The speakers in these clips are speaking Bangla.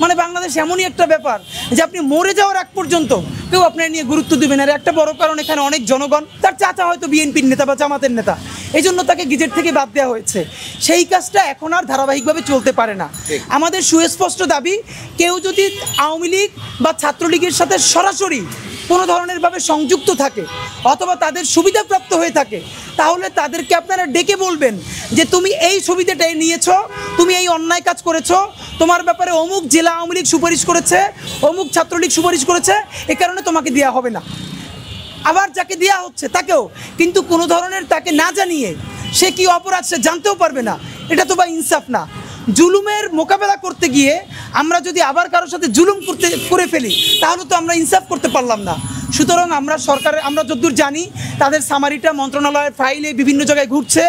মানে বাংলাদেশ এমনই একটা ব্যাপার যে আপনি মরে যাওয়ার আগ পর্যন্ত কেউ আপনার নিয়ে গুরুত্ব দিবেন। আর একটা বড় কারণ, এখানে অনেক জনগণ, তার চাচা হয়তো বিএনপির নেতা বা জামাতের নেতা, এই জন্য তাকে গেজেট থেকে বাদ দেওয়া হয়েছে। সেই কাজটা এখন আর ধারাবাহিকভাবে চলতে পারে না। আমাদের সুস্পষ্ট দাবি, কেউ যদি আওয়ামী লীগ বা ছাত্রলীগের সাথে সরাসরি কোনো ধরনের ভাবে সংযুক্ত থাকে অথবা তাদের সুবিধাপ্রাপ্ত হয়ে থাকে, তাহলে তাদেরকে আপনারা ডেকে বলবেন যে তুমি এই সুবিধাটা নিয়েছো, তুমি এই অন্যায় কাজ করেছো, তোমার ব্যাপারে অমুক জেলা আওয়ামী লীগ সুপারিশ করেছে, অমুক ছাত্রলীগ সুপারিশ করেছে, এ কারণে তোমাকে দেওয়া হবে না। আবার যাকে দেওয়া হচ্ছে তাকেও কিন্তু কোনো ধরনের তাকে না জানিয়ে সে কি অপরাধ সে জানতেও পারবে না, এটা তো বা ইনসাফ না। জুলুমের মোকাবেলা করতে গিয়ে আমরা যদি আবার কারোর সাথে জুলুম করে ফেলি, তাহলে তো আমরা ইনসাফ করতে পারলাম না। সুতরাং আমরা যতদূর জানি, তাদের সামারিটা মন্ত্রণালয়ের ফাইলে বিভিন্ন জায়গায় ঘুরছে,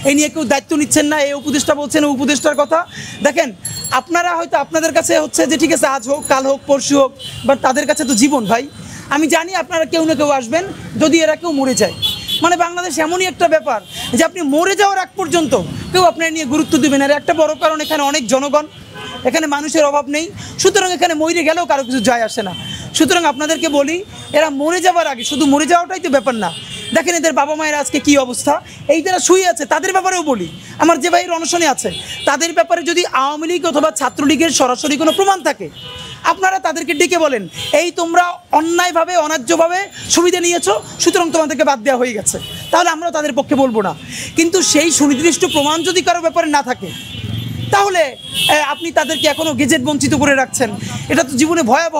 এই নিয়ে কেউ দায়িত্ব নিচ্ছেন না। এই উপদেষ্টা বলছেন, ও উপদেষ্টার কথা দেখেন। আপনারা হয়তো আপনাদের কাছে হচ্ছে যে ঠিক আছে, আজ হোক কাল হোক পরশু হোক, বাট তাদের কাছে তো জীবন ভাই। আমি জানি আপনারা কেউ না কেউ আসবেন যদি এরা কেউ মরে যায়। মানে বাংলাদেশ এমনই একটা ব্যাপার যে আপনি মরে যাওয়ার আগ পর্যন্ত কেউ আপনার নিয়ে গুরুত্ব দেবেন। আর একটা বড় কারণ, এখানে অনেক জনগণ, এখানে মানুষের অভাব নেই। সুতরাং এখানে মরে গেলেও কারো কিছু যায় আসে না। সুতরাং আপনাদেরকে বলি, এরা মরে যাওয়ার আগে, শুধু মরে যাওয়াটাই তো ব্যাপার না, দেখেন এদের বাবা মায়ের আজকে কি অবস্থা, এই যারা শুয়ে আছে তাদের ব্যাপারেও বলি। আমার যে ভাইয়ের অনশনে আছে তাদের ব্যাপারে যদি আওয়ামী লীগ অথবা ছাত্রলীগের সরাসরি কোনো প্রমাণ থাকে, আপনারা তাদেরকে ডেকে বলেন এই তোমরা অন্যায়ভাবে অন্যায্যভাবে সুবিধা নিয়েছো, সুতরাং তোমাদেরকে বাদ দেওয়া হয়ে গেছে। তাহলে আমরা তাদের পক্ষে বলবো না। কিন্তু সেই সুনির্দিষ্ট প্রমাণ যদি কারো ব্যাপারে না থাকে, তাহলে আপনি তাদেরকে এখনও গেজেট বঞ্চিত করে রাখছেন। এটা তো জীবনে ভয়াবহ।